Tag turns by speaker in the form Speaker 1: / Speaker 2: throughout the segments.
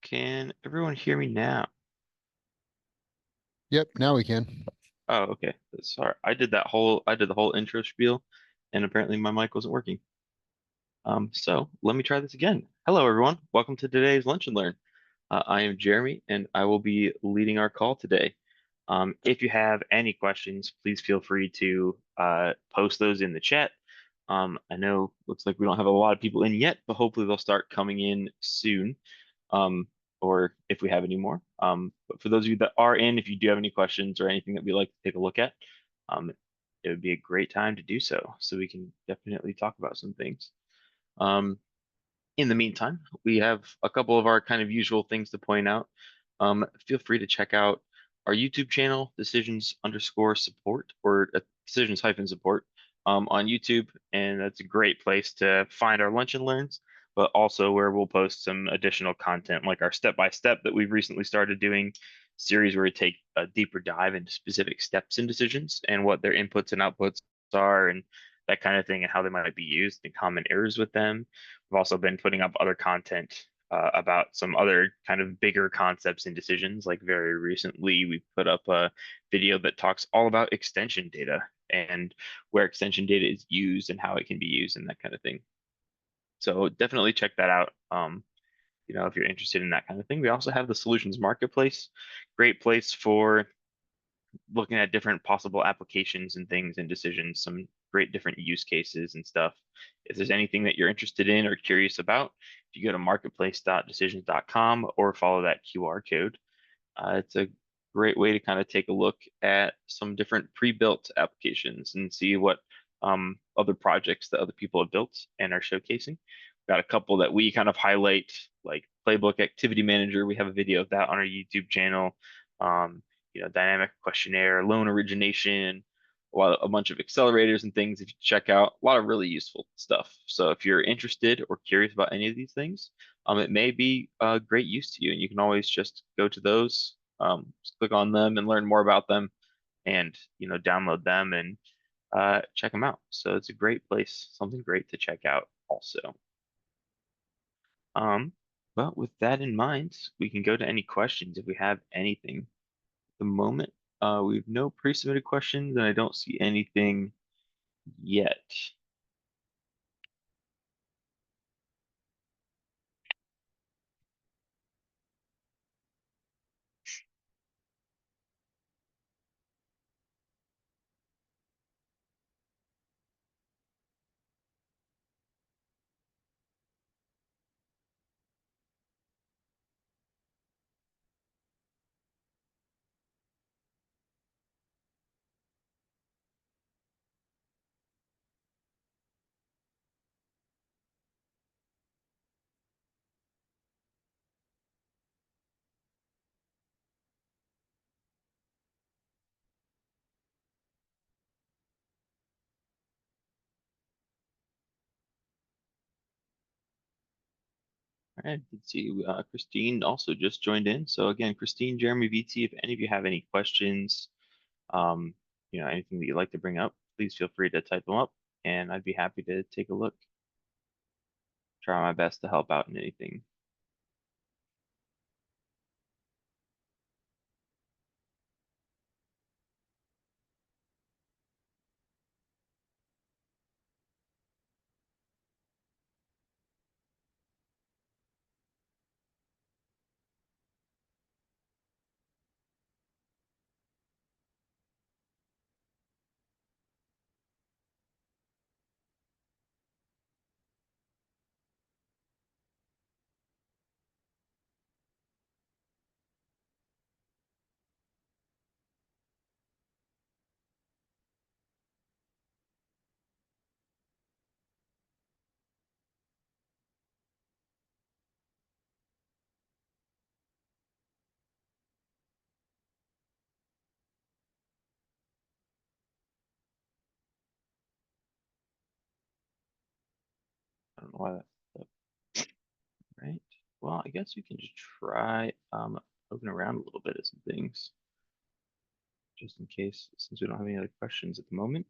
Speaker 1: Can everyone hear me now?
Speaker 2: Yep, now we can.
Speaker 1: Oh, okay. Sorry. I did the whole intro spiel and apparently my mic wasn't working. So let me try this again. Hello, everyone. Welcome to today's Lunch and Learn. I am Jeremy and I will be leading our call today. If you have any questions, please feel free to post those in the chat. I know looks like we don't have a lot of people in yet, but hopefully they'll start coming in soon. um, or if we have any more. But for those of you that are in, if you do have any questions or anything that we'd like to take a look at, um, it would be a great time to do so. So we can definitely talk about some things. Um, in the meantime, we have a couple of our kind of usual things to point out. Feel free to check out our YouTube channel, decisions underscore support or decisions hyphen support on YouTube. And that's a great place to find our lunch and learns, but also where we'll post some additional content like our step by step that we've recently started doing series where we take a deeper dive into specific steps in decisions and what their inputs and outputs are and that kind of thing and how they might be used and common errors with them. We've also been putting up other content about some other kind of bigger concepts and decisions. Like very recently, we put up a video that talks all about extension data and where extension data is used and how it can be used and that kind of thing. So definitely check that out. If you're interested in that kind of thing. We also have the solutions marketplace, great place for looking at different possible applications and things and decisions, some great different use cases and stuff. If there's anything that you're interested in or curious about, if you go to marketplace.decisions.com or follow that QR code, it's a great way to kind of take a look at some different pre-built applications and see what other projects that other people have built and are showcasing. Got a couple that we kind of highlight, like Playbook Activity Manager. We have a video of that on our YouTube channel. Um, Dynamic questionnaire, loan origination, a bunch of accelerators and things. If you check out, a lot of really useful stuff. So if you're interested or curious about any of these things, it may be a great use to you, and you can always just go to those, just click on them and learn more about them, and download them and check them out. So it's a great place, something great to check out also. Um, but with that in mind, we can go to any questions if we have anything. At the moment, we have no pre-submitted questions, and I don't see anything yet. All right, let's see. Christine also just joined in. So again, Christine, Jeremy, VT, if any of you have any questions, um, anything that you'd like to bring up, please feel free to type them up, and I'd be happy to take a look. Try my best to help out in anything. I don't know why that's up, right? Well, I guess we can just try poking around a little bit at some things, just in case, since we don't have any other questions at the moment.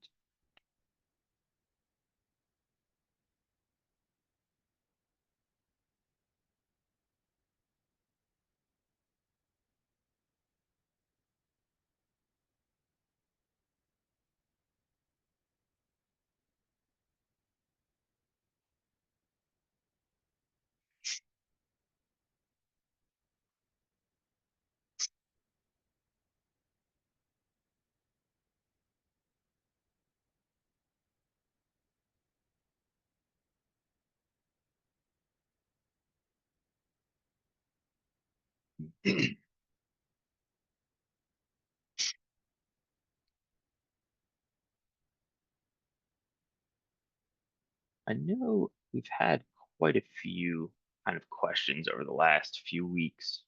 Speaker 1: I know we've had quite a few kind of questions over the last few weeks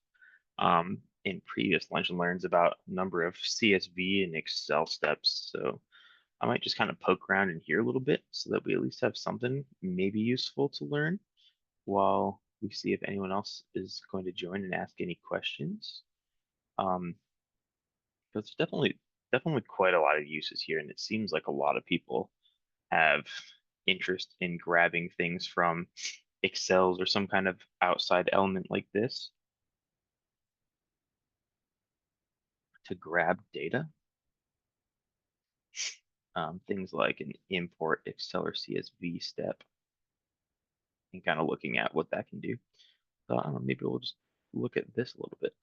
Speaker 1: in previous lunch and learns about a number of CSV and Excel steps. So I might just kind of poke around in here a little bit so that we at least have something maybe useful to learn while we see if anyone else is going to join and ask any questions. Um, because there's definitely quite a lot of uses here, and it seems like a lot of people have interest in grabbing things from Excels or some kind of outside element like this to grab data. Things like an import Excel or CSV step and kind of looking at what that can do. So I don't know, maybe we'll just look at this a little bit.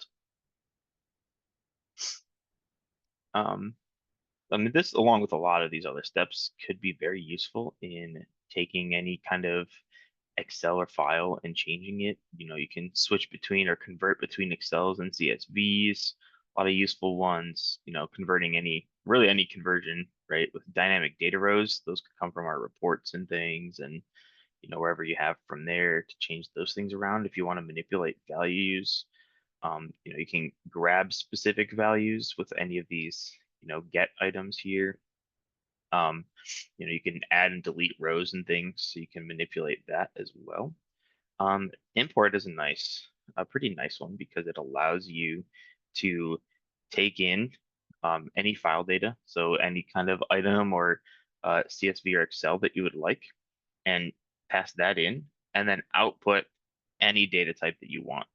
Speaker 1: Um, I mean, this, along with a lot of these other steps, could be very useful in taking any kind of Excel or file and changing it. You can switch between or convert between Excels and CSVs, a lot of useful ones, converting really any conversion, right? With dynamic data rows, those could come from our reports and things, and wherever you have from there to change those things around if you want to manipulate values. You can grab specific values with any of these, get items here. Um, you can add and delete rows and things, so you can manipulate that as well. Import is a pretty nice one because it allows you to take in any file data, so any kind of item or CSV or Excel that you would like, and pass that in, and then output any data type that you want.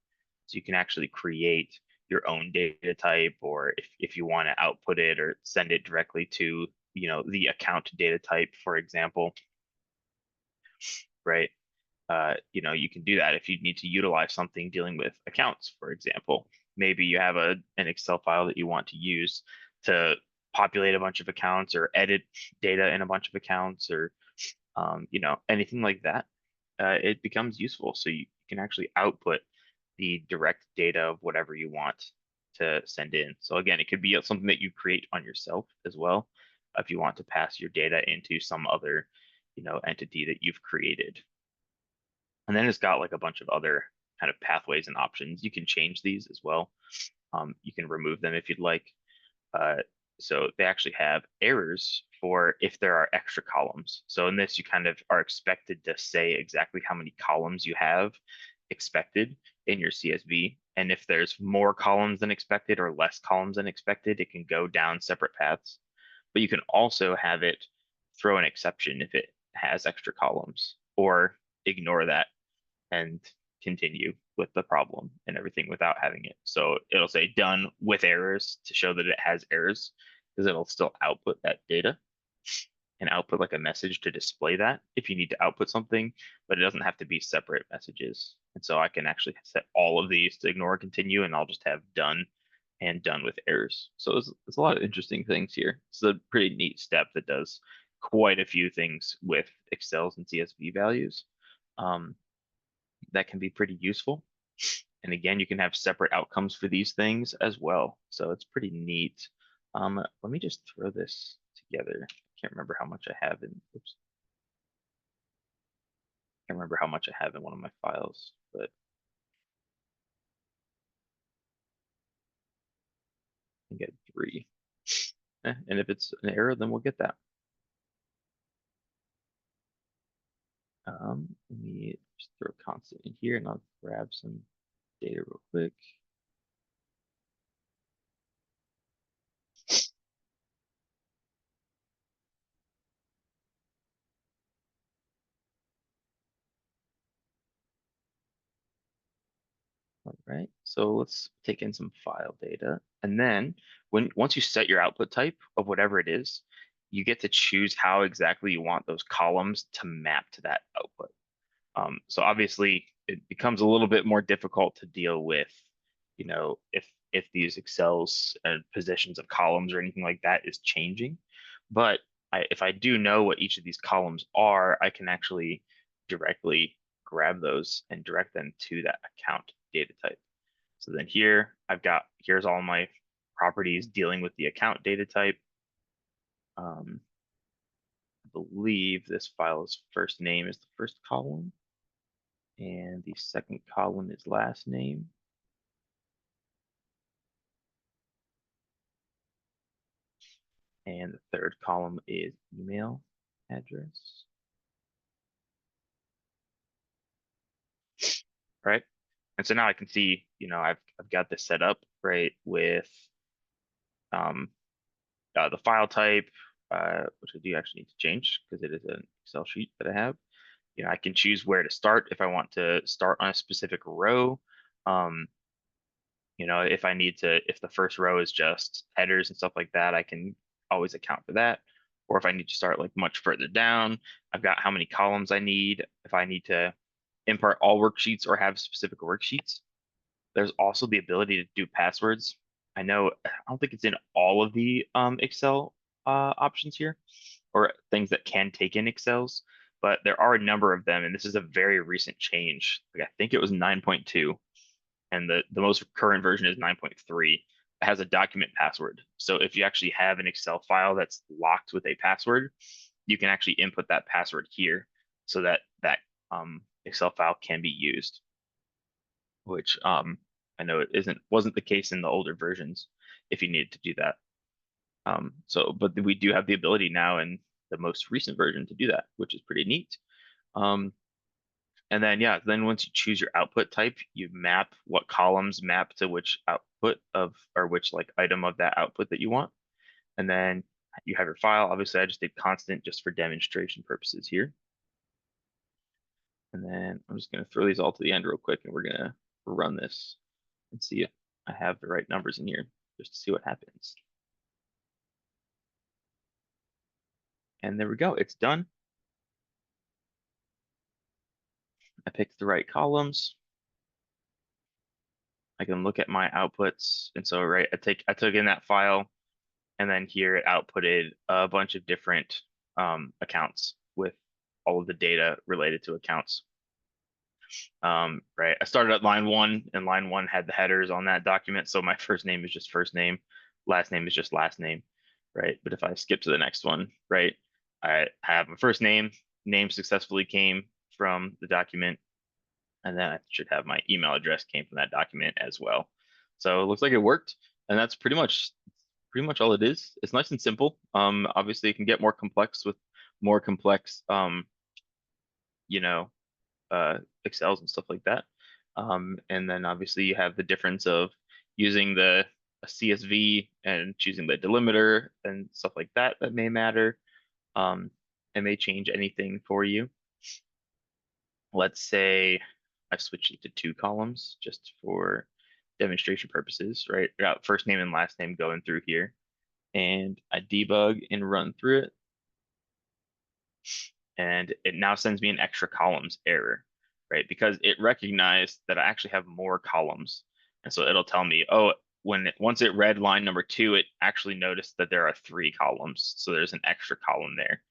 Speaker 1: So you can actually create your own data type, or if you want to output it or send it directly to, the account data type, for example, right? You can do that if you need to utilize something dealing with accounts, for example. Maybe you have an Excel file that you want to use to populate a bunch of accounts or edit data in a bunch of accounts, or anything like that. It becomes useful. So you can actually output the direct data of whatever you want to send in. So again, it could be something that you create on yourself as well, if you want to pass your data into some other, entity that you've created. And then it's got like a bunch of other kind of pathways and options. You can change these as well. You can remove them if you'd like. Uh, so they actually have errors for if there are extra columns. So in this, you kind of are expected to say exactly how many columns you have expected in your CSV. And if there's more columns than expected or less columns than expected, it can go down separate paths. But you can also have it throw an exception if it has extra columns, or ignore that and continue with the problem and everything without having it. So it'll say done with errors to show that it has errors, because it'll still output that data and output like a message to display that if you need to output something, but it doesn't have to be separate messages. And so I can actually set all of these to ignore continue, and I'll just have done and done with errors. So there's a lot of interesting things here. It's a pretty neat step that does quite a few things with Excel's and CSV values. Um, that can be pretty useful. And again, you can have separate outcomes for these things as well. So it's pretty neat. Let me just throw this together. I can't remember how much I have in, oops, can't remember how much I have in one of my files, but I can get 3. And if it's an error, then we'll get that. Let me just throw a constant in here and I'll grab some data real quick. All right, so let's take in some file data. And then once you set your output type of whatever it is, you get to choose how exactly you want those columns to map to that output. So obviously it becomes a little bit more difficult to deal with, if these Excel's positions of columns or anything like that is changing. But if I do know what each of these columns are, I can actually directly grab those and direct them to that account data type.
Speaker 2: So then here here's all my properties dealing with the account data type. I believe this file's first name is the first column, and the second column is last name. And the third column is email address. Right? And so now I can see, I've got this set up, right, with um, the file type, which I do actually need to change because it is an Excel sheet that I have. I can choose where to start if I want to start on a specific row. Um, if I need to, if the first row is just headers and stuff like that, I can always account for that. Or if I need to start like much further down, I've got how many columns I need. If I need to import all worksheets or have specific worksheets. There's also the ability to do passwords. I don't think it's in all of the Excel options here, or things that can take in Excels, but there are a number of them, and this is a very recent change. Like I think it was 9.2, and the most current version is 9.3. It has a document password. So if you actually have an Excel file that's locked with a password, you can actually input that password here so that Excel file can be used, which I know it wasn't the case in the older versions if you needed to do that. But we do have the ability now in the most recent version to do that, which is pretty neat. Um, and then yeah, then once you choose your output type, you map what columns map to which output of or which like item of that output that you want. And then you have your file. Obviously, I just did constant just for demonstration purposes here. And then I'm just going to throw these all to the end real quick, and we're going to run this and see if I have the right numbers in here just to see what happens. And there we go. It's done. I picked the right columns. I can look at my outputs. And so, right, I took in that file, and then here it outputted a bunch of different accounts with all of the data related to accounts. Right, I started at line one, and line one had the headers on that document. So my first name is just first name, last name is just last name, right? But if I skip to the next one, right, I have a first name, name successfully came from the document, and then I should have my email address came from that document as well. So it looks like it worked, and that's pretty much all it is. It's nice and simple. Obviously it can get more complex with more complex, you know, Excels and stuff like that. And then obviously you have the difference of using the a CSV and choosing the delimiter and stuff like that that may matter. It may change anything for you. Let's say I switched it to two columns just for demonstration purposes, right? I got first name and last name going through here, and I debug and run through it, and it now sends me an extra columns error, right? Because it recognized that I actually have more columns. And so it'll tell me, oh, once it read line number two, it actually noticed that there are three columns. So there's an extra column there.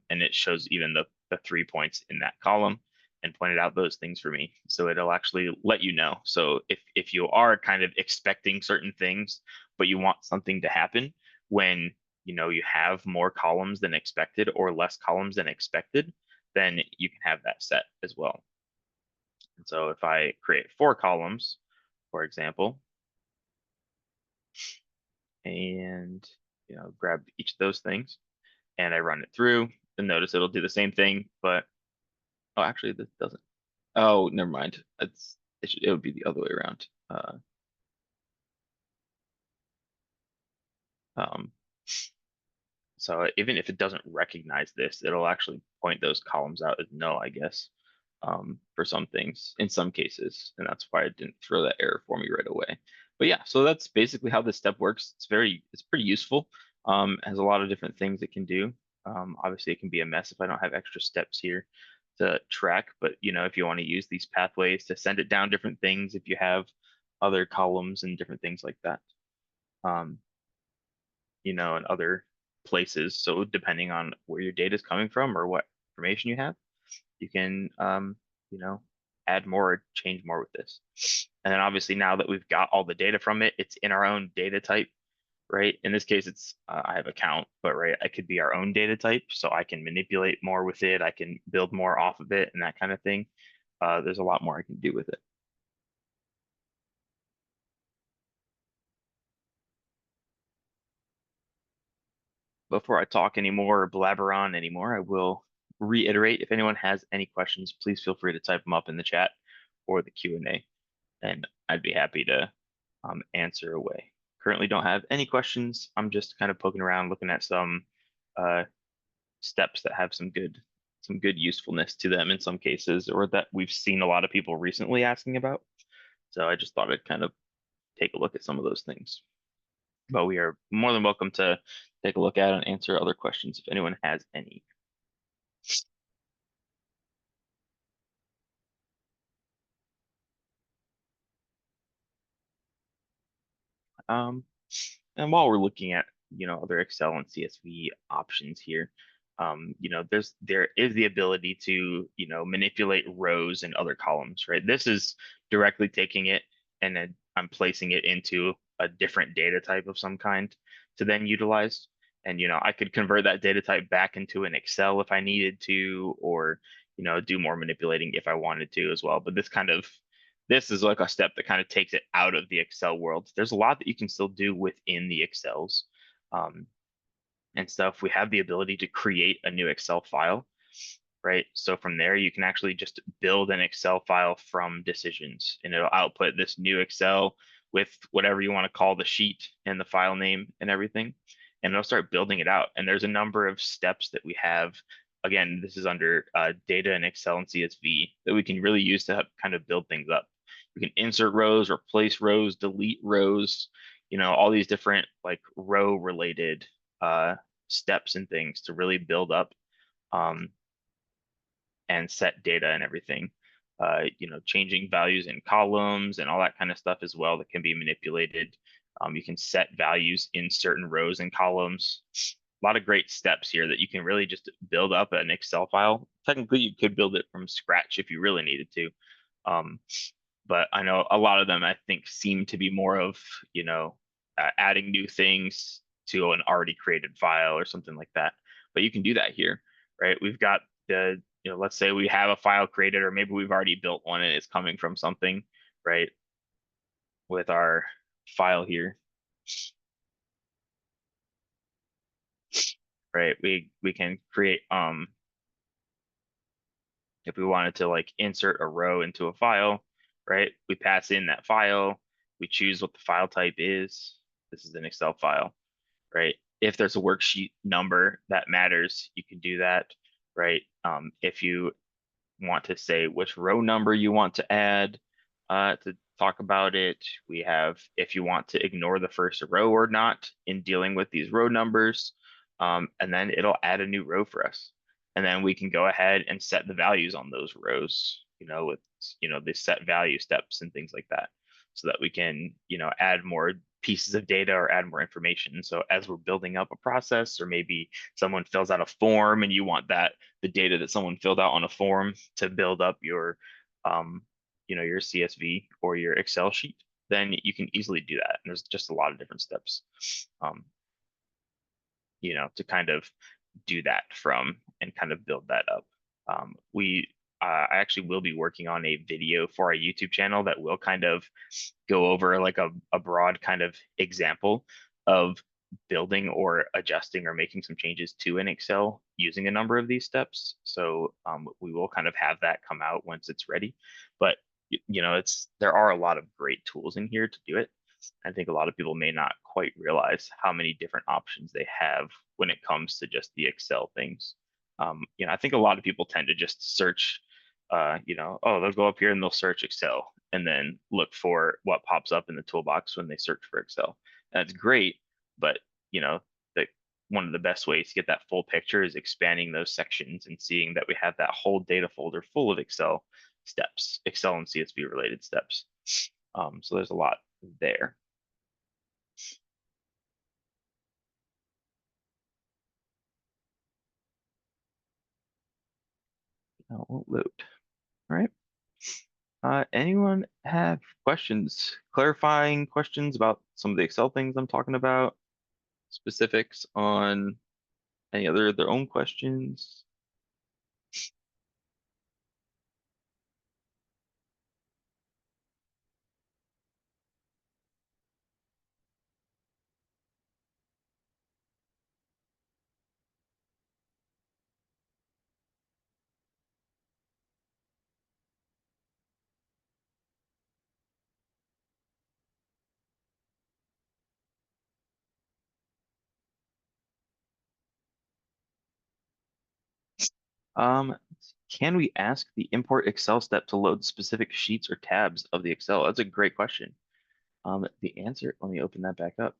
Speaker 2: And it shows even the 3 points in that column and pointed out those things for me. So it'll actually let you know. So if you are kind of expecting certain things, but you want something to happen when you have more columns than expected or less columns than expected, then you can have that set as well. And so if I create 4 columns, for example, and grab each of those things and I run it through, then notice it'll do the same thing, but oh, actually this doesn't. Oh, never mind. It would be the other way around. Um, So even if it doesn't recognize this, it'll actually point those columns out as null, I guess, for some things in some cases. And that's why it didn't throw that error for me right away. But yeah, so that's basically how this step works. It's pretty useful. Has a lot of different things it can do. Obviously it can be a mess if I don't have extra steps here to track, but if you want to use these pathways to send it down different things, if you have other columns and different things like that. Um, and other places. So depending on where your data is coming from or what information you have, you can, you know, add more or change more with this. And then obviously now that we've got all the data from it, it's in our own data type, right? In this case, it's I have a count, but right, I could be our own data type, so I can manipulate more with it. I can build more off of it and that kind of thing. There's a lot more I can do with it. Before I talk anymore or blabber on anymore, I will reiterate if anyone has any questions, please feel free to type them up in the chat or the Q&A, and I'd be happy to answer away. Currently don't have any questions. I'm just kind of poking around, looking at some uh, steps that have some good usefulness to them in some cases, or that we've seen a lot of people recently asking about. So I just thought I'd kind of take a look at some of those things. But we are more than welcome to take a look at and answer other questions if anyone has any. Um, and while we're looking at, other Excel and CSV options here, there is the ability to, manipulate rows and other columns, right? This is directly taking it and then I'm placing it into a different data type of some kind to then utilize. And, I could convert that data type back into an Excel if I needed to, or, do more manipulating if I wanted to as well. But this is like a step that kind of takes it out of the Excel world. There's a lot that you can still do within the Excels um, and stuff. We have the ability to create a new Excel file, right? So from there, you can actually just build an Excel file from decisions, and it'll output this new Excel with whatever you want to call the sheet and the file name and everything, and it'll start building it out. And there's a number of steps that we have. Again, this is under data in Excel and CSV that we can really use to kind of build things up. We can insert rows, replace rows, delete rows, all these different like row related steps and things to really build up um, and set data and everything. Changing values in columns and all that kind of stuff as well that can be manipulated. You can set values in certain rows and columns. A lot of great steps here that you can really just build up an Excel file. Technically, you could build it from scratch if you really needed to. Um, but I know a lot of them I think seem to be more of, adding new things to an already created file or something like that. But you can do that here, right? We've got let's say we have a file created, or maybe we've already built one and it's coming from something, right? With our file here, right? We can create if we wanted to like insert a row into a file, right? We pass in that file, we choose what the file type is. This is an Excel file, right? If there's a worksheet number that matters, you can do that, right? If you want to say which row number you want to add to talk about it, we have if you want to ignore the first row or not in dealing with these row numbers, and then it'll add a new row for us. And then we can go ahead and set the values on those rows, with, the set value steps and things like that, so that we can, add more pieces of data or add more information. So as we're building up a process, or maybe someone fills out a form and you want the data that someone filled out on a form to build up your, um, your CSV or your Excel sheet, then you can easily do that. And there's just a lot of different steps, um, to kind of do that from and kind of build that up. I actually will be working on a video for our YouTube channel that will kind of go over like a broad kind of example of building or adjusting or making some changes to an Excel using a number of these steps. So we will kind of have that come out once it's ready. But there are a lot of great tools in here to do it. I think a lot of people may not quite realize how many different options they have when it comes to just the Excel things. I think a lot of people tend to just search, oh, they'll go up here and they'll search Excel and then look for what pops up in the toolbox when they search for Excel. That's great, but the one of the best ways to get that full picture is expanding those sections and seeing that we have that whole data folder full of Excel steps, Excel and CSV related steps. So there's a lot there. Now it won't load. All right.
Speaker 1: Anyone have questions, clarifying questions about some of the Excel things I'm talking about, specifics on any other their own questions? Um, can we ask the import Excel step to load specific sheets or tabs of the Excel? That's a great question. The answer, let me open that back up.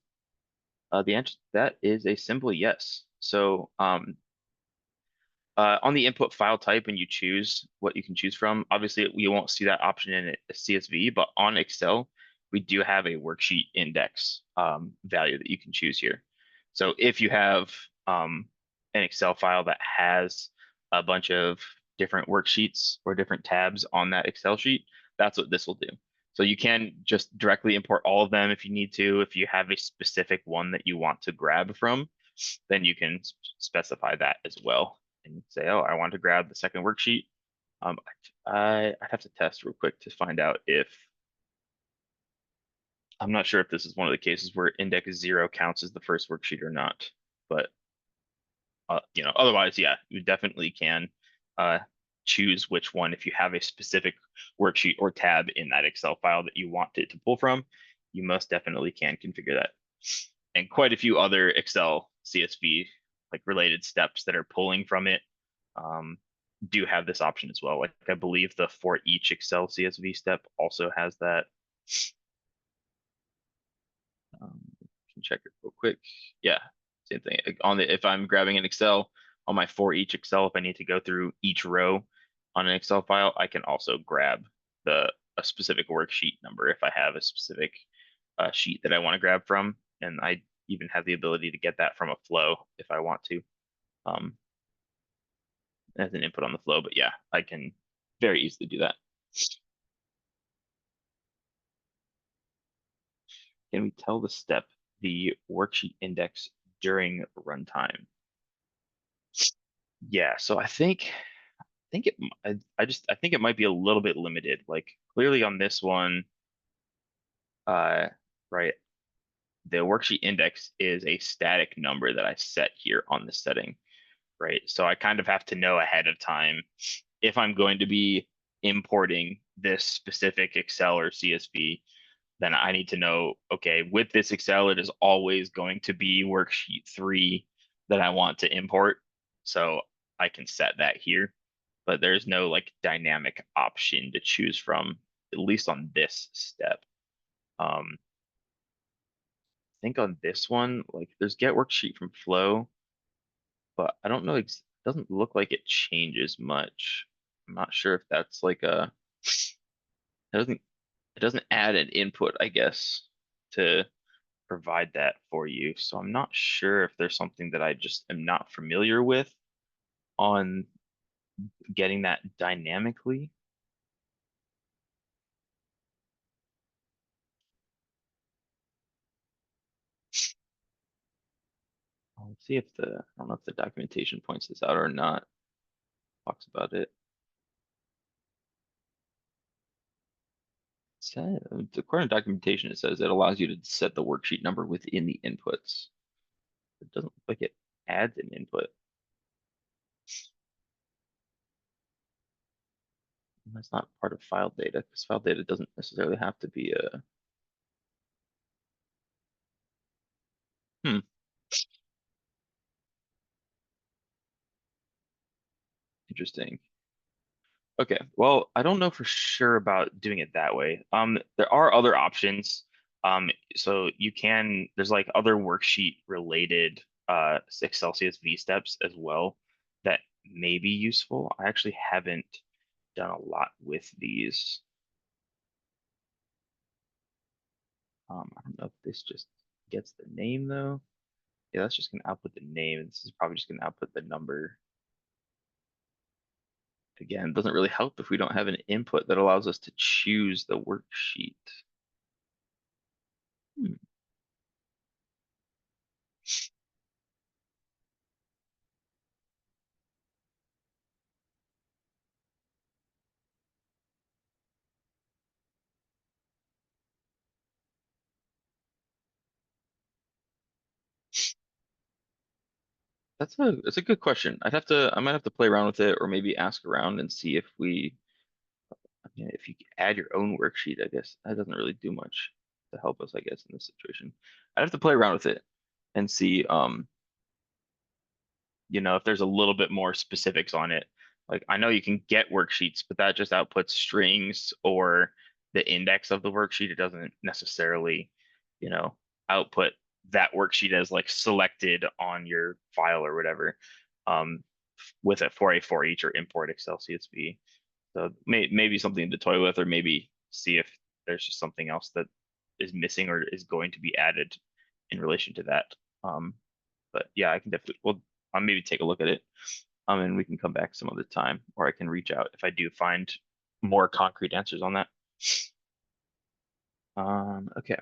Speaker 1: The answer to that is a simple yes. So, on the input file type, when you choose what you can choose from, obviously we won't see that option in a CSV, but on Excel, we do have a worksheet index value that you can choose here. So if you have an Excel file that has a bunch of different worksheets or different tabs on that Excel sheet, that's what this will do. So you can just directly import all of them if you need to. If you have a specific one that you want to grab from, then you can specify that as well and say, oh, I want to grab the second worksheet. Um, I'd have to test real quick to find out if I'm not sure if this is one of the cases where index 0 counts as the first worksheet or not. But otherwise, yeah, you definitely can uh, choose which one if you have a specific worksheet or tab in that Excel file that you want it to pull from. You most definitely can configure that. And quite a few other Excel CSV like related steps that are pulling from it um, do have this option as well. Like I believe the for each Excel CSV step also has that. Can check it real quick. Yeah, same thing. On the if I'm grabbing an Excel on my for each Excel, if I need to go through each row on an Excel file, I can also grab the a specific worksheet number if I have a specific sheet that I want to grab from, and I even have the ability to get that from a flow if I want to, um, as an input on the flow. But yeah, I can very easily do that. Can we tell the step the worksheet index during runtime? Yeah, so I think I think it might be a little bit limited. Like clearly on this one, uh, right, the worksheet index is a static number that I set here on the setting, right? So I kind of have to know ahead of time if I'm going to be importing this specific Excel or CSV, then I need to know, okay, with this Excel, it is always going to be worksheet 3 that I want to import. So I can set that here, but there's no like dynamic option to choose from, at least on this step. I think on this one, like there's get worksheet from flow, but I don't know, it doesn't look like it changes much. I'm not sure if that's like it doesn't, it doesn't add an input, I guess, to provide that for you. So I'm not sure if there's something that I just am not familiar with on getting that dynamically. Let's see if I don't know if the documentation points this out or not. Talks about it. Said, according to documentation, it says it allows you to set the worksheet number within the inputs. It doesn't look like it adds an input. And that's not part of file data because file data doesn't necessarily have to be a. Hmm, interesting. Okay, well, I don't know for sure about doing it that way. There are other options. So you can, there's like other worksheet related Excel CSV steps as well that may be useful. I actually haven't done a lot with these. I don't know if this just gets the name though. Yeah, that's just gonna output the name. This is probably just gonna output the number. Again, it doesn't really help if we don't have an input that allows us to choose the worksheet. Hmm. That's a good question. I might have to play around with it or maybe ask around and see if I mean, if you add your own worksheet, I guess that doesn't really do much to help us, I guess, in this situation. I'd have to play around with it and see, if there's a little bit more specifics on it. Like I know you can get worksheets, but that just outputs strings or the index of the worksheet. It doesn't necessarily, you know, output that worksheet as like selected on your file or whatever, with it for a for each or import Excel CSV. So maybe something to toy with, or maybe see if there's just something else that is missing or is going to be added in relation to that. Um, but yeah, I can definitely, well, I'll maybe take a look at it. And we can come back some other time, or I can reach out if I do find more concrete answers on that. Okay,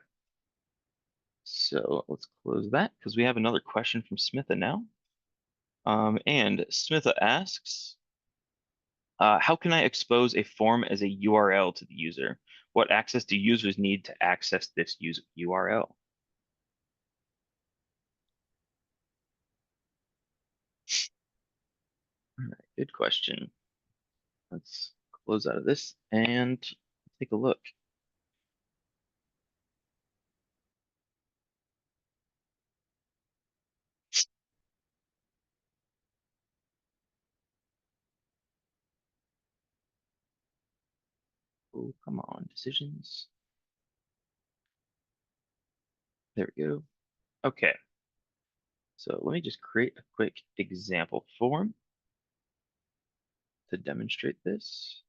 Speaker 1: so let's close that because we have another question from Smitha now. And Smitha asks, how can I expose a form as a URL to the user? What access do users need to access this URL? All right, good question. Let's close out of this and take a look. Oh, come on, decisions. There we go. Okay, so let me just create a quick example form to demonstrate this.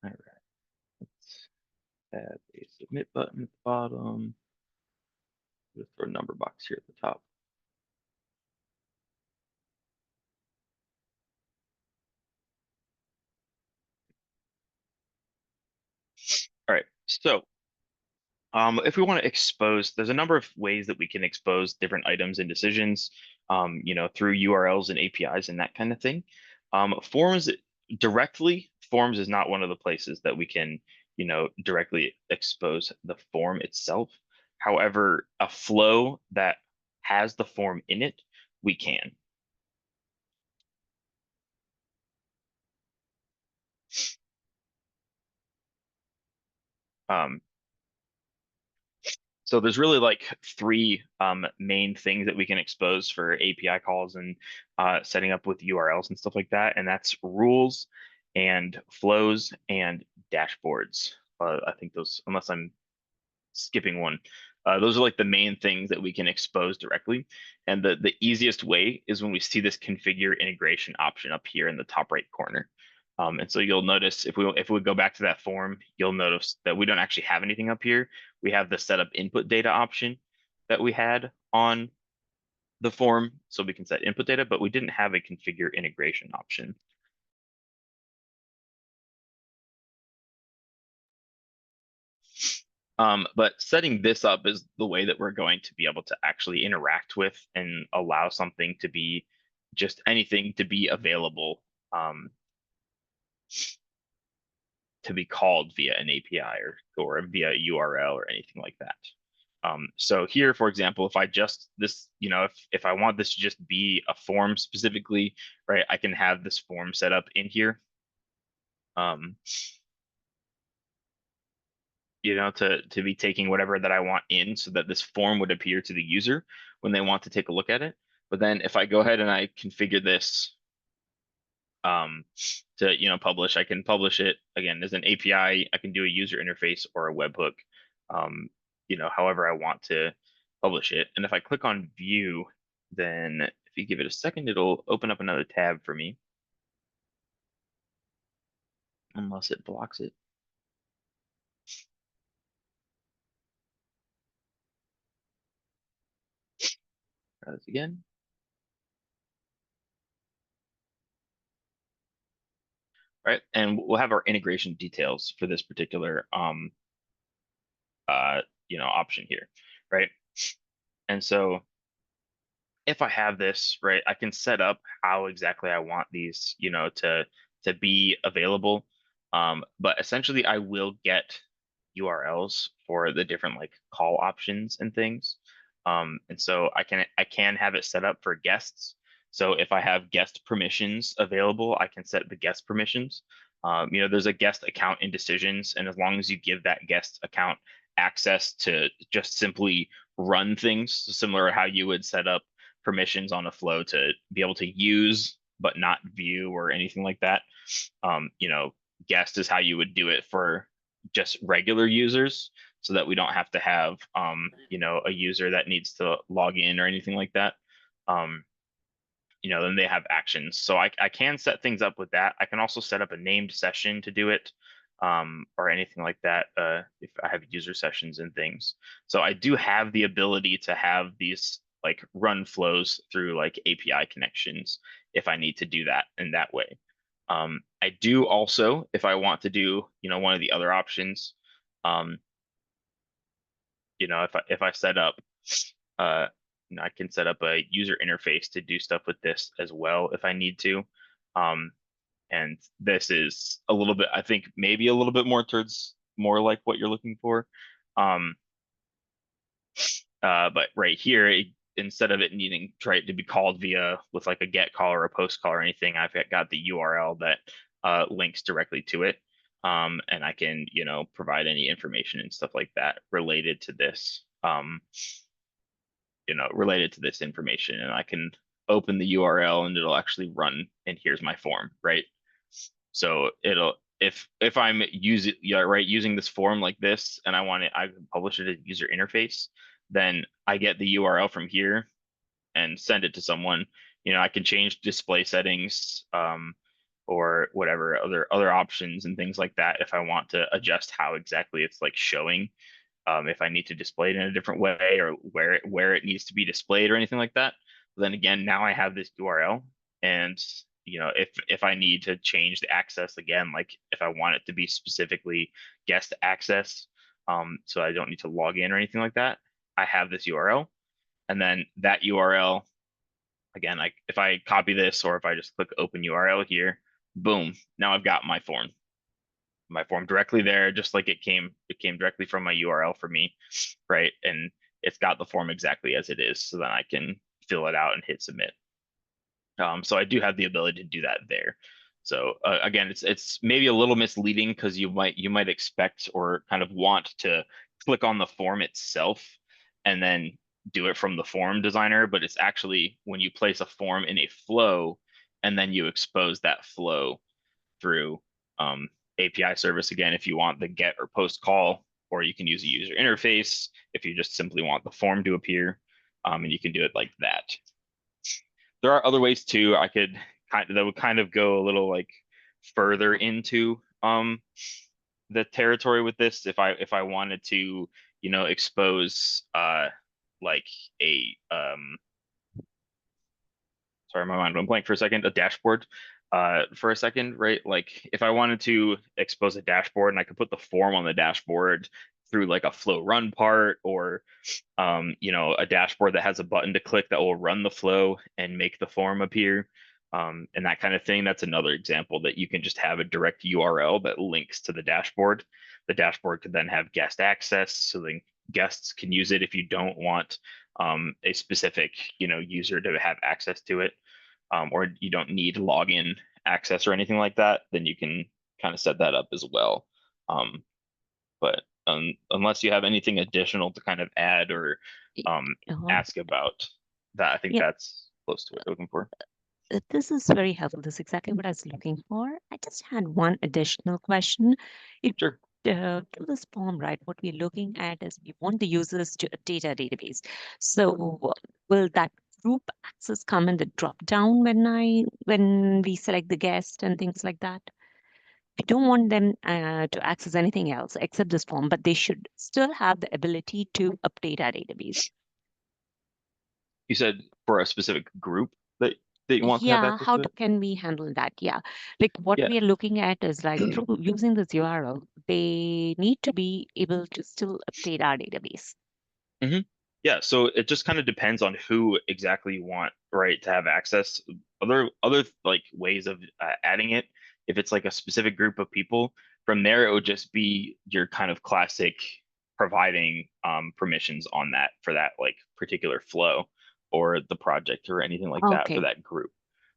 Speaker 1: All right, let's add a submit button at the bottom. Let's throw a number box here at the top. All right, so if we want to expose, there's a number of ways that we can expose different items and decisions, through URLs and APIs and that kind of thing. Forms directly, Forms is not one of the places that we can, directly expose the form itself. However, a flow that has the form in it, we can. Um, So there's really like three main things that we can expose for API calls and setting up with URLs and stuff like that. And that's rules and flows and dashboards. I think those, unless I'm skipping one, those are like the main things that we can expose directly. And the easiest way is when we see this configure integration option up here in the top right corner. And so you'll notice if we go back to that form, you'll notice that we don't actually have anything up here. We have the setup input data option that we had on the form, so we can set input data, but we didn't have a configure integration option. But setting this up is the way that we're going to be able to actually interact with and allow something to be just anything to be available, to be called via an API or via a URL or anything like that. So here, for example, if I just this, if I want this to just be a form specifically, right, I can have this form set up in here. Um,
Speaker 2: to be taking whatever that I want in so that this form would appear to the user when they want to take a look at it. But then if I go ahead and I configure this um, to publish, I can publish it again as an API. I can do a user interface or a webhook, however I want to publish it. And if I click on view, then if you give it a second, it'll open up another tab for me, unless it blocks it. Try this again. Right, and we'll have our integration details for this particular option here, right? And so if I have this, right, I can set up how exactly I want these, to be available. But essentially I will get URLs for the different like call options and things. And so I can have it set up for guests. So if I have guest permissions available, I can set the guest permissions. There's a guest account in decisions, and as long as you give that guest account access to just simply run things, similar to how you would set up permissions on a flow to be able to use but not view or anything like that. Guest is how you would do it for just regular users so that we don't have to have a user that needs to log in or anything like that. Um, then they have actions. So I can set things up with that. I can also set up a named session to do it, or anything like that, if I have user sessions and things. So I do have the ability to have these like run flows through like API connections if I need to do that in that way. I do also, if I want to do, one of the other options, um, if I set up, uh, I can set up a user interface to do stuff with this as well if I need to. Um, and this is a little bit, I think maybe a little bit more towards more like what you're looking for. Um, but right here, instead of it needing to be called via with like a get call or a post call or anything, I've got the URL that links directly to it. And I can, provide any information and stuff like that related to this, related to this information. And I can open the URL and it'll actually run, and here's my form, right? So if I'm using this form like this and I can publish it as user interface, then I get the URL from here and send it to someone. I can change display settings, or whatever other options and things like that if I want to adjust how exactly it's like showing, if I need to display it in a different way or where it needs to be displayed or anything like that. But then again, now I have this URL, and if I need to change the access again, like if I want it to be specifically guest access, so I don't need to log in or anything like that, I have this URL, and then that URL again, like if I copy this or if I just click open URL here, boom, now I've got my form directly there, just like it came directly from my URL for me, right? And it's got the form exactly as it is, so then I can fill it out and hit submit. So I do have the ability to do that there. So again, it's maybe a little misleading because you might expect or kind of want to click on the form itself and then do it from the form designer, but it's actually when you place a form in a flow and then you expose that flow through API service again if you want the get or post call, or you can use a user interface if you just simply want the form to appear, and you can do it like that. There are other ways too. I could that would kind of go a little like further into the territory with this if I wanted to, expose like a sorry, my mind went blank for a second, a dashboard for a second, right? Like if I wanted to expose a dashboard and I could put the form on the dashboard through like a flow run part, or a dashboard that has a button to click that will run the flow and make the form appear, and that kind of thing. That's another example that you can just have a direct URL that links to the dashboard. The dashboard could then have guest access, so then guests can use it if you don't want a specific user to have access to it, or you don't need login access or anything like that. Then you can kind of set that up as well. But unless you have anything additional to kind of add or
Speaker 3: Y-
Speaker 2: um,
Speaker 3: uh,
Speaker 2: ask about that. I think
Speaker 3: Yeah,
Speaker 2: that's close to what you're looking for.
Speaker 3: this is very helpful. This is exactly what I was looking for. I just had one additional question. It
Speaker 2: Sure.
Speaker 3: to this form, right? What we're looking at is we want the users to update our database. So will that group access come in the drop down when we select the guest and things like that? We don't want them to access anything else except this form, but they should still have the ability to update our database.
Speaker 2: You said for a specific group that you want to have
Speaker 3: Yeah,
Speaker 2: access
Speaker 3: how
Speaker 2: to it?
Speaker 3: can we handle that? Yeah, like what
Speaker 2: Yeah.
Speaker 3: we are looking at is like through using this URL, they need to be able to still update our database.
Speaker 2: hmm Yeah, so it just kind of depends on who exactly you want, right, to have access. Other like ways of adding it, if it's like a specific group of people, from there it would just be your kind of classic providing permissions on that for that like particular flow or the project or anything like that for
Speaker 3: Okay,
Speaker 2: that group.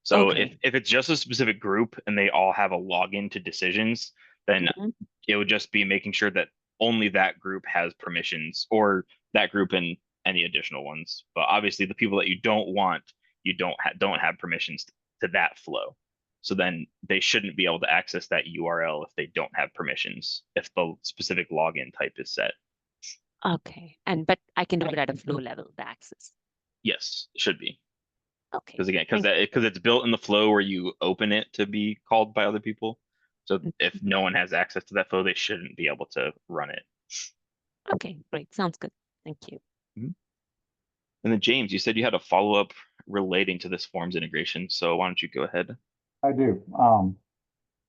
Speaker 2: So
Speaker 3: okay.
Speaker 2: if it's just a specific group and they all have a login to decisions, then
Speaker 3: Mhm.
Speaker 2: it would just be making sure that only that group has permissions or that group and any additional ones. But obviously, the people that you don't want, you don't have permissions to that flow. So then they shouldn't be able to access that URL if they don't have permissions, if the specific login type is set.
Speaker 3: Okay, but I can do it at a flow level, the access.
Speaker 2: Yes, it should be.
Speaker 3: Okay,
Speaker 2: Because again,
Speaker 3: thank
Speaker 2: because it's built in the flow where you open it to be called by other people. So
Speaker 3: you.
Speaker 2: if no one has access to that flow, they shouldn't be able to run it.
Speaker 3: Okay, great. Sounds good. Thank you.
Speaker 2: Mhm. And then James, you said you had a follow-up relating to this forms integration. So why don't you go ahead?
Speaker 4: I do.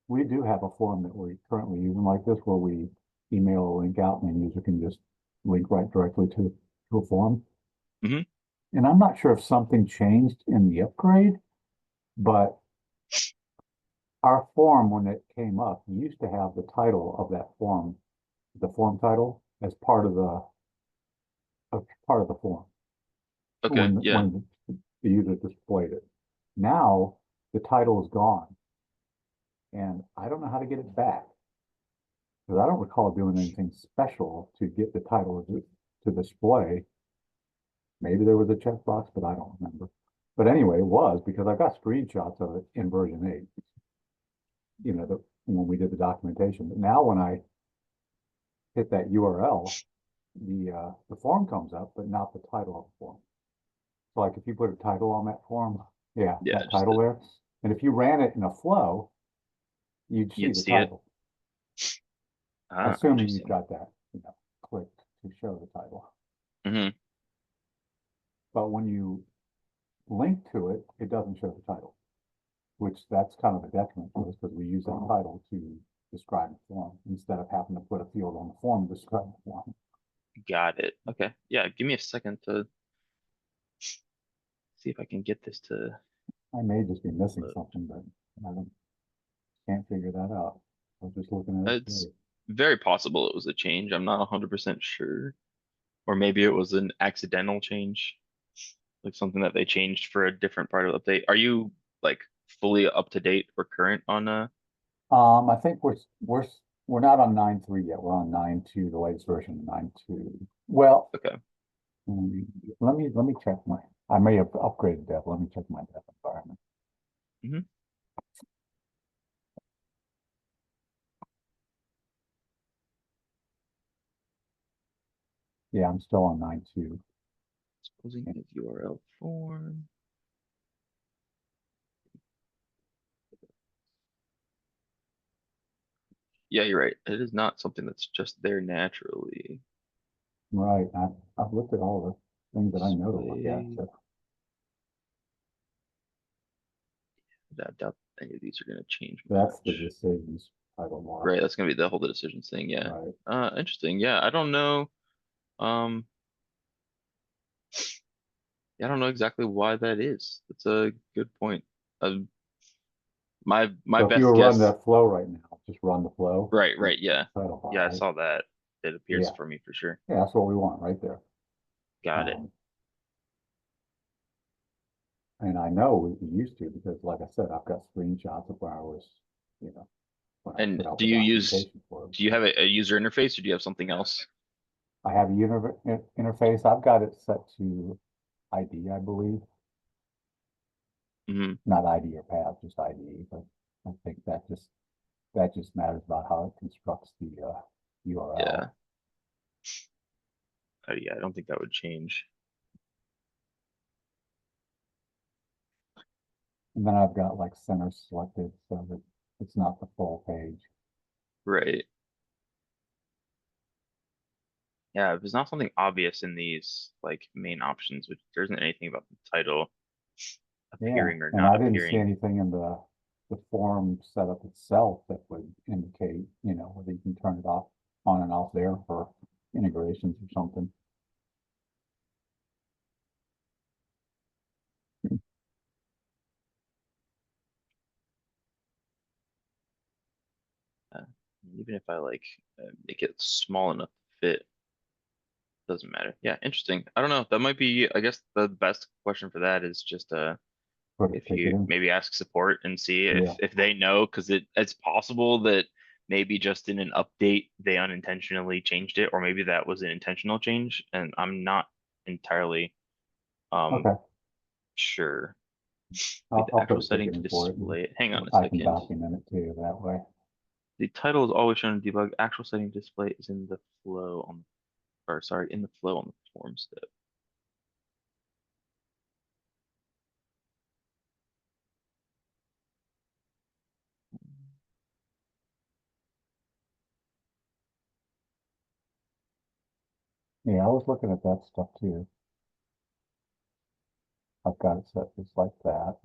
Speaker 4: We do have a form that we're currently using like this where we email a link out and the user can just link right directly to a form.
Speaker 2: hmm
Speaker 4: And I'm not sure if something changed in the upgrade, but our form, when it came up, used to have the title of that form, the form title, as part of the form
Speaker 2: Okay, yeah.
Speaker 4: when the user displayed it. Now the title is gone, and I don't know how to get it back. Because I don't recall doing anything special to get the title to display. Maybe there was a checkbox, but I don't remember. But anyway, it was because I got screenshots of it in version 8, when we did the documentation. But now when I hit that URL, the form comes up, but not the title of the form. So like if you put a title on that form, yeah,
Speaker 2: Yeah,
Speaker 4: that
Speaker 2: just
Speaker 4: title there. And if you ran it in a flow, you'd see
Speaker 2: you'd
Speaker 4: the
Speaker 2: see it.
Speaker 4: title,
Speaker 2: Ah,
Speaker 4: assuming you've
Speaker 2: interesting.
Speaker 4: got that, clicked to show the title.
Speaker 2: hmm
Speaker 4: But when you link to it, it doesn't show the title, which that's kind of a detriment to us because we use that title to describe the form instead of having to put a field on the form to describe the form.
Speaker 2: Got it. Okay. Yeah, give me a second to see if I can get this to
Speaker 4: I may just be missing
Speaker 2: load.
Speaker 4: something, but I can't figure that out. I was just looking at it
Speaker 2: It's
Speaker 4: today.
Speaker 2: very possible it was a change. I'm not 100% sure. Or maybe it was an accidental change, like something that they changed for a different part of the update. Are you like fully up to date or current on
Speaker 4: I think we're not on 9.3 yet. We're on 9.2, the latest version of 9.2. Well,
Speaker 2: okay.
Speaker 4: let me check I may have upgraded dev. Let me check my dev environment.
Speaker 2: hmm
Speaker 4: Yeah, I'm still on 9.2.
Speaker 2: Exposing his URL form. Yeah, you're right. It is not something that's just there naturally.
Speaker 4: Right. I've looked at all the things that I know to look at.
Speaker 2: Display.
Speaker 4: So
Speaker 2: I doubt any of these are going to change
Speaker 4: that's the
Speaker 2: much.
Speaker 4: decisions title block.
Speaker 2: Right, that's gonna be the whole decisions thing, yeah.
Speaker 4: Right.
Speaker 2: Interesting. Yeah, I don't know. Um, yeah, I don't know exactly why that is. That's a good point. Uh, my
Speaker 4: So if you
Speaker 2: best
Speaker 4: were running
Speaker 2: guess.
Speaker 4: that flow right now, just run the flow.
Speaker 2: Right,
Speaker 4: That's
Speaker 2: right, yeah,
Speaker 4: the title bar,
Speaker 2: yeah. I
Speaker 4: right?
Speaker 2: saw that. It appears
Speaker 4: Yeah.
Speaker 2: for me for sure.
Speaker 4: Yeah, that's what we want right there.
Speaker 2: Got it.
Speaker 4: Um, and I know we used to because like I said, I've got screenshots of where I was, you know, when I
Speaker 1: And
Speaker 4: put out
Speaker 1: do
Speaker 4: the
Speaker 1: you use,
Speaker 4: documentation for them.
Speaker 1: do you have a user interface or do you have something else?
Speaker 4: I have a interface. I've got it set to ID, I believe.
Speaker 1: Hmm.
Speaker 4: Not ID or path, just ID, but I think that just matters about how it constructs the URL.
Speaker 1: Yeah. Yeah, I don't think that would change.
Speaker 4: And then I've got like center selected so that it's not the full page.
Speaker 1: Right. Yeah, if there's not something obvious in these like main options, which there isn't anything about the title
Speaker 4: Yeah,
Speaker 1: appearing or
Speaker 4: and
Speaker 1: not
Speaker 4: I didn't see
Speaker 1: appearing.
Speaker 4: anything in the form setup itself that would indicate, you know, whether you can turn it off, on and off there for integrations or something.
Speaker 1: Uh, Even if I like make it small enough to fit, doesn't matter. Yeah, interesting. I don't know. That might be, I guess the best question for that is just
Speaker 4: Put a
Speaker 1: if
Speaker 4: ticket
Speaker 1: you
Speaker 4: in.
Speaker 1: maybe ask support and see
Speaker 4: Yeah,
Speaker 1: if they know, because it's possible that maybe just in an update they unintentionally changed it, or maybe that was an intentional change, and I'm not entirely um
Speaker 4: okay.
Speaker 1: sure. Wait,
Speaker 4: I'll
Speaker 1: the
Speaker 4: put
Speaker 1: actual
Speaker 4: a
Speaker 1: setting
Speaker 4: ticket
Speaker 1: to
Speaker 4: in for it and
Speaker 1: display it. Hang on a
Speaker 4: I can
Speaker 1: second.
Speaker 4: document it too that way.
Speaker 1: The title is always shown in debug. Actual setting display is in the flow on, or sorry, in the flow on the form step.
Speaker 4: Yeah, I was looking at that stuff too. I've got it set just like that.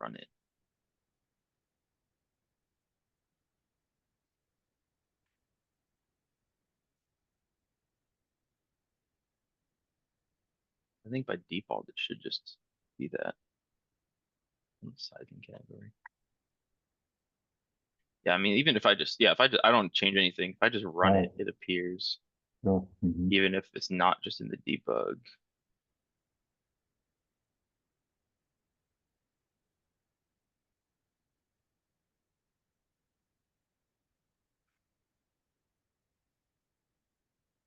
Speaker 1: Run it. I think by default it should just be that in the sizing category. Yeah, I mean, even if I just, yeah, if I don't change anything, if I just run
Speaker 4: Right.
Speaker 1: it, it appears,
Speaker 4: Sure. Mhm.
Speaker 1: even if it's not just in the debug.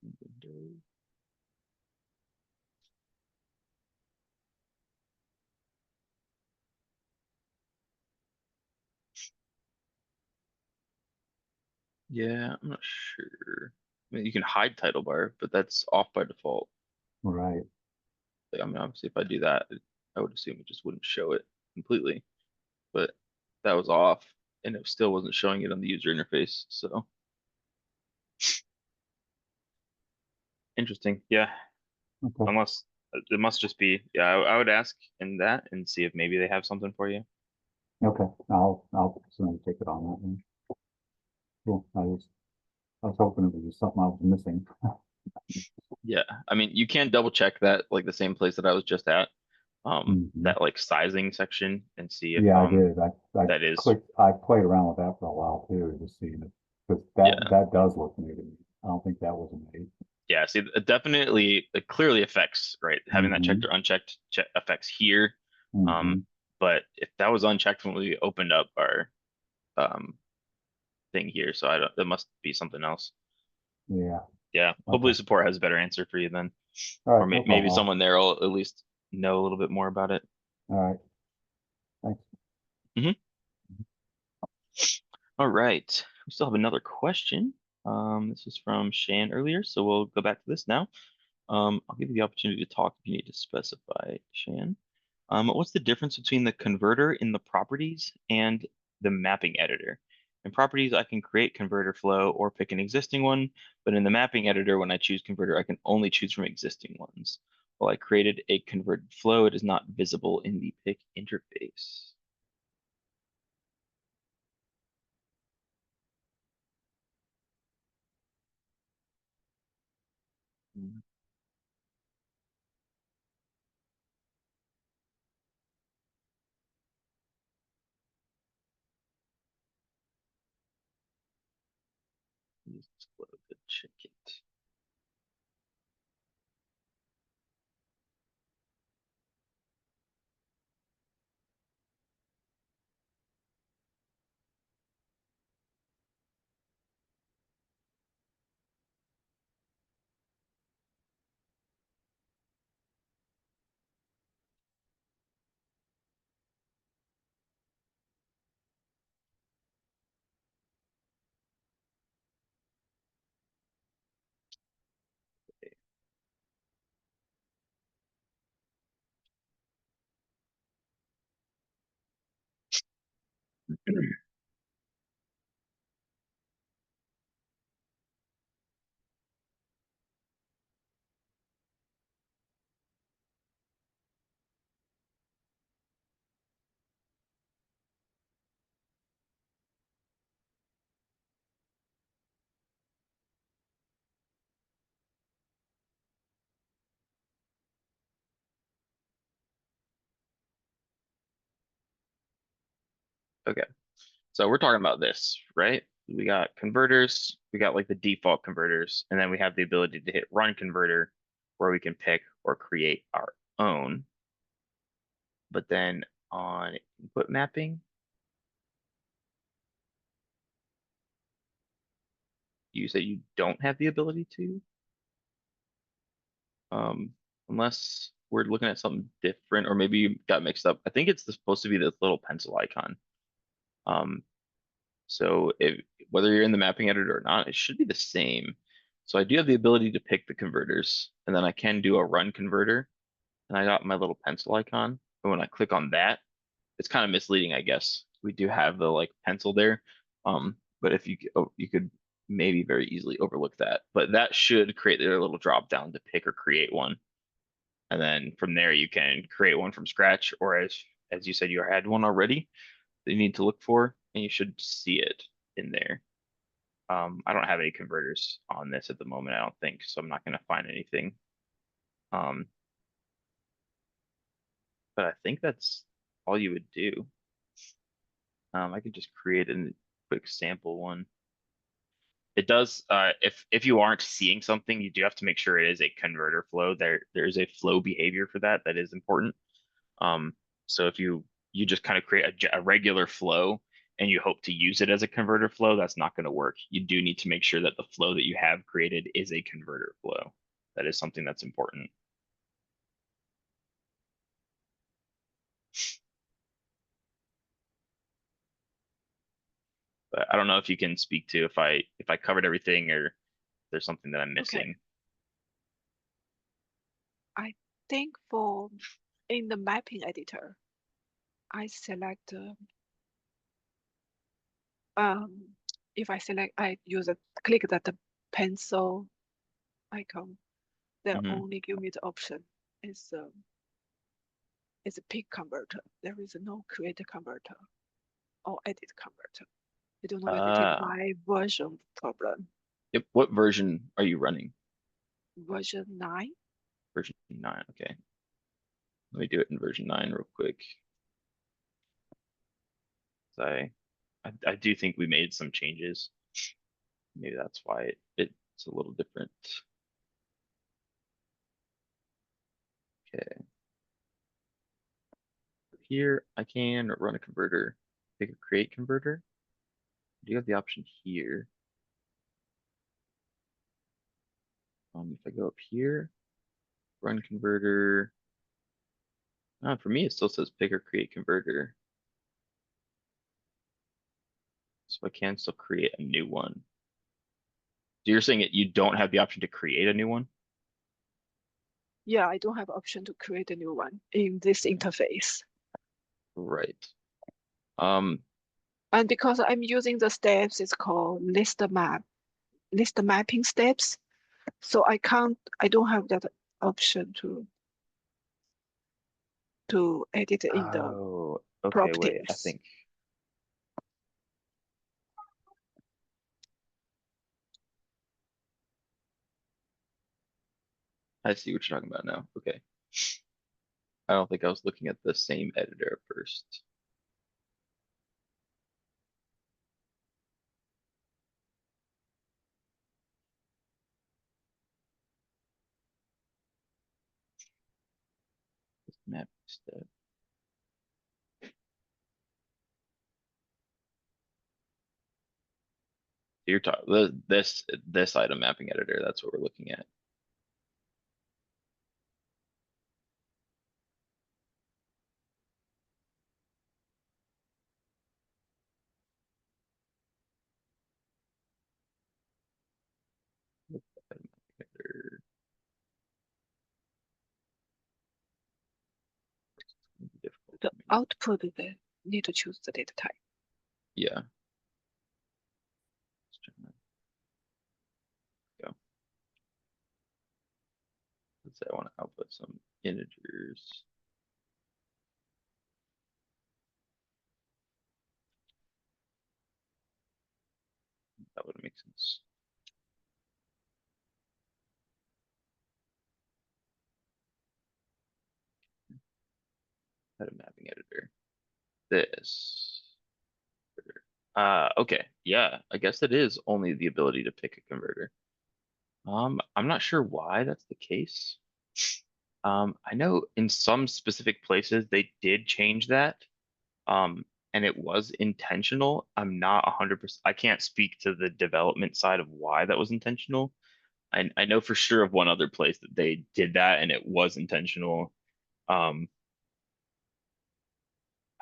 Speaker 1: Window. Yeah, I'm not sure. I mean, you can hide title bar, but that's off by default.
Speaker 4: Right.
Speaker 1: Like, I mean, obviously, if I do that, I would assume it just wouldn't show it completely, but that was off, and it still wasn't showing it on the user interface. So interesting. Yeah,
Speaker 4: Okay.
Speaker 1: unless it must just be. Yeah, I would ask in that and see if maybe they have something for you.
Speaker 4: Okay. I'll send a ticket on that one. Cool. I was hoping it was just something I was missing.
Speaker 1: Yeah, I mean, you can double check that, like the same place that I was just at,
Speaker 4: Mhm.
Speaker 1: that like sizing section and see if
Speaker 4: Yeah, I did.
Speaker 1: that is,
Speaker 4: I played around with that for a while too, just seeing it. Because
Speaker 1: yeah,
Speaker 4: that does look new to me. I don't think that was made.
Speaker 1: yeah. See, it definitely, it clearly affects, right? Having that checked
Speaker 4: Mm-hmm.
Speaker 1: or unchecked affects here.
Speaker 4: Mm-hmm.
Speaker 1: But if that was unchecked when we opened up our um thing here, so I don't, that must be something else.
Speaker 4: Yeah.
Speaker 1: Yeah,
Speaker 4: Okay.
Speaker 1: hopefully support has a better answer for you then,
Speaker 4: All
Speaker 1: or
Speaker 4: right. No
Speaker 1: maybe
Speaker 4: problem.
Speaker 1: someone there will at least know a little bit more about it.
Speaker 4: All right. Thanks.
Speaker 1: Hmm. All right, we still have another question. This is from Shan earlier, so we'll go back to this now. I'll give you the opportunity to talk if you need to specify, Shan. What's the difference between the converter in the properties and the mapping editor? In properties, I can create converter flow or pick an existing one, but in the mapping editor, when I choose converter, I can only choose from existing ones. While I created a converted flow, it is not visible in the pick interface. Hmm. Just load the check it. Okay. So we're talking about this, right? We got converters, we got like the default converters, and then we have the ability to hit run converter where we can pick or create our own. But then on input mapping, you say you don't have the ability to, um, unless we're looking at something different, or maybe you got mixed up. I think it's supposed to be this little pencil icon. Um, so if whether you're in the mapping editor or not, it should be the same. So I do have the ability to pick the converters, and then I can do a run converter, and I got my little pencil icon. And when I click on that, it's kind of misleading, I guess. We do have the like pencil there, but if you you could maybe very easily overlook that. But that should create their little drop down to pick or create one, and then from there you can create one from scratch, or as you said, you had one already that you need to look for, and you should see it in there. I don't have any converters on this at the moment, I don't think, so I'm not going to find anything. Um, but I think that's all you would do. I could just create a quick sample one. It does, if you aren't seeing something, you do have to make sure it is a converter flow. There's a flow behavior for that that is important. Um, so if you just kind of create a regular flow and you hope to use it as a converter flow, that's not going to work. You do need to make sure that the flow that you have created is a converter flow. That is something that's important. But I don't know if you can speak to if I covered everything or there's something that I'm missing.
Speaker 5: I think for in the mapping editor, I select if I select I use a click that the pencil icon, they
Speaker 1: Mhm.
Speaker 5: only give me the option is a pick converter. There is no create converter or edit converter. I don't know whether it is
Speaker 1: Uh,
Speaker 5: my version problem.
Speaker 1: yep. What version are you running?
Speaker 5: Version 9.
Speaker 1: Version 9. Okay. Let me do it in version 9 real quick. I do think we made some changes. Maybe that's why it's a little different. Okay. Here I can run a converter, pick a create converter. Do you have the option here? If I go up here, run converter. For me, it still says pick or create converter. So I can still create a new one. So you're saying that you don't have the option to create a new one?
Speaker 5: Yeah, I don't have option to create a new one in this interface.
Speaker 1: Right. Um,
Speaker 5: And because I'm using the steps, it's called list mapping steps. So I don't have that option to edit in the
Speaker 1: oh, okay, wait, I
Speaker 5: properties.
Speaker 1: think I see what you're talking about now. Okay. I don't think I was looking at the same editor at first. Map step. You're talking this item mapping editor. That's what we're looking at. Item mapping editor. Difficult
Speaker 5: The
Speaker 1: for me.
Speaker 5: output, they need to choose the data type.
Speaker 1: Yeah. Let's try that. Go. Let's say I want to output some integers. That would make sense. Item mapping editor. This. Okay, yeah, I guess it is only the ability to pick a converter. I'm not sure why that's the case. I know in some specific places they did change that. And it was intentional. I'm not 100%. I can't speak to the development side of why that was intentional. I know for sure of one other place that they did that and it was intentional. I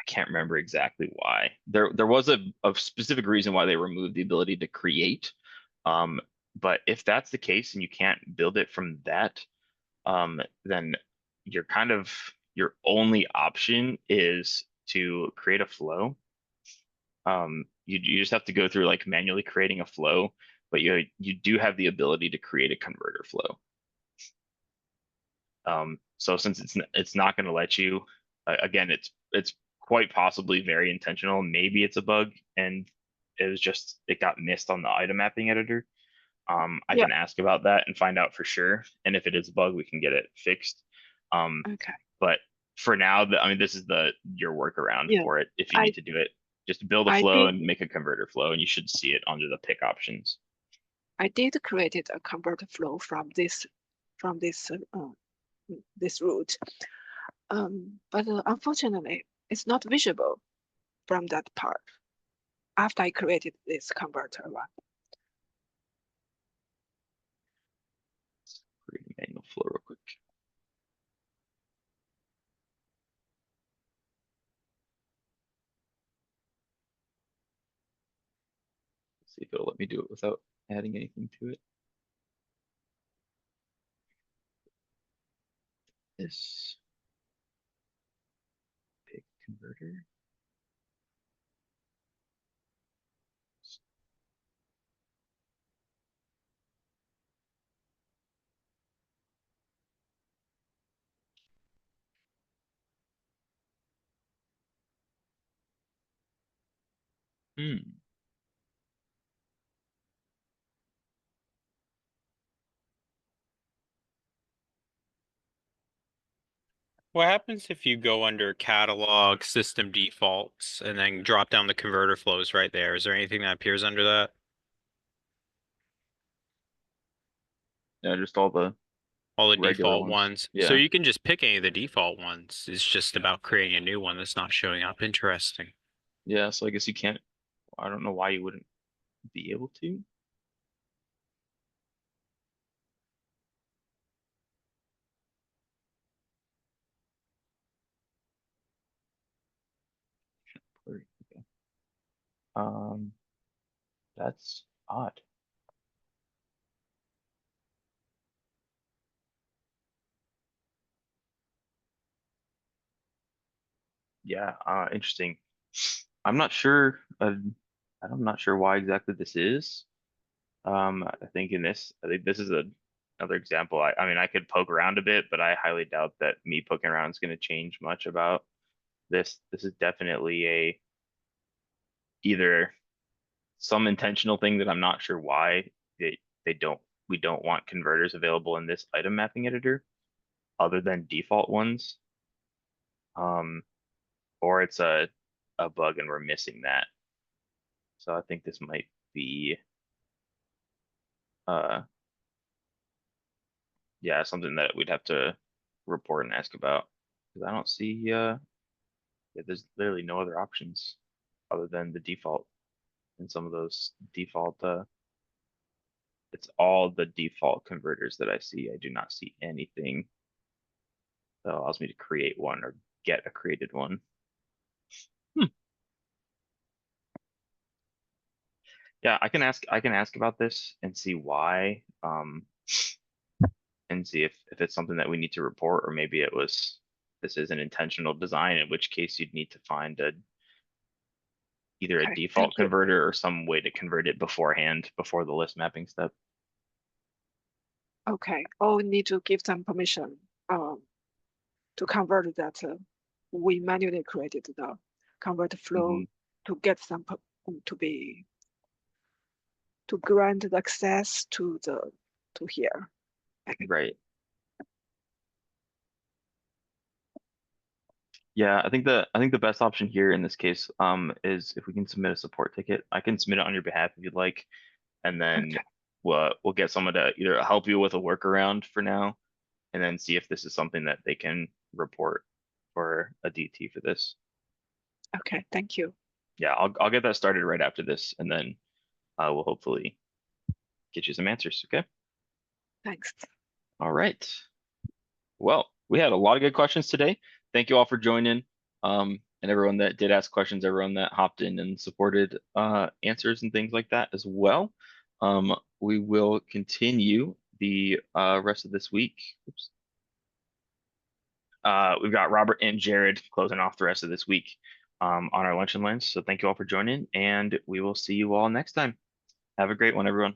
Speaker 1: can't remember exactly why. There was a specific reason why they removed the ability to create. Um, but if that's the case and you can't build it from that, then you're kind of your only option is to create a flow. You just have to go through like manually creating a flow, but you do have the ability to create a converter flow. So since it's not going to let you, again, it's quite possibly very intentional. Maybe it's a bug and it got missed on the item mapping editor. I
Speaker 5: Yeah.
Speaker 1: can ask about that and find out for sure. And if it is a bug, we can get it fixed.
Speaker 5: Okay.
Speaker 1: But for now, I mean, this is your workaround
Speaker 5: Yeah.
Speaker 1: for it. If you
Speaker 5: I
Speaker 1: need to do it, just build a
Speaker 5: I
Speaker 1: flow
Speaker 5: did
Speaker 1: and make a converter flow, and you should see it under the pick options.
Speaker 5: I did created a converter flow from this this route. But unfortunately, it's not visible from that part after I created this converter one.
Speaker 1: Create a manual flow real quick. See if it'll let me do it without adding anything to it. This pick converter. Hmm.
Speaker 6: What happens if you go under catalog, system defaults, and then drop down the converter flows right there? Is there anything that appears under that?
Speaker 1: Yeah, just all the
Speaker 6: All the
Speaker 1: regular
Speaker 6: default
Speaker 1: ones.
Speaker 6: ones. So
Speaker 1: Yeah.
Speaker 6: you can just pick any of the default ones. It's just about creating a new one that's not showing up. Interesting.
Speaker 1: Yeah, so I guess you can't, I don't know why you wouldn't be able to. Okay. Um, that's odd. Yeah, interesting. I'm not sure. I'm not sure why exactly this is. I think this is another example. I mean, I could poke around a bit, but I highly doubt that me poking around is going to change much about this. This is definitely either some intentional thing that I'm not sure why they don't we don't want converters available in this item mapping editor other than default ones. Or it's a bug and we're missing that. So I think this might be yeah, something that we'd have to report and ask about. Because I don't see yeah, there's literally no other options other than the default. And some of those default it's all the default converters that I see. I do not see anything that allows me to create one or get a created one. Yeah, I can ask about this and see why. And see if it's something that we need to report, or maybe this is an intentional design, in which case you'd need to find either a
Speaker 5: Okay,
Speaker 1: default
Speaker 5: thank you.
Speaker 1: converter or some way to convert it beforehand before the list mapping step.
Speaker 5: Okay, or we need to give them permission to convert that we manually created the convert flow
Speaker 1: Mhm.
Speaker 5: to get some to grant the access to here.
Speaker 1: Right. Yeah, I think the best option here in this case is if we can submit a support ticket. I can submit it on your behalf if you'd like, and then
Speaker 5: Okay.
Speaker 1: we'll get someone to either help you with a workaround for now, and then see if this is something that they can report for a DT for this.
Speaker 5: Okay. Thank you.
Speaker 1: Yeah, I'll get that started right after this, and then we'll hopefully get you some answers. Okay.
Speaker 5: Thanks.
Speaker 1: All right. Well, we had a lot of good questions today. Thank you all for joining. And everyone that did ask questions, everyone that hopped in and supported answers and things like that as well. We will continue the rest of this week. Oops. We've got Robert and Jared closing off the rest of this week on our Lunch and Learns. So thank you all for joining, and we will see you all next time. Have a great one, everyone.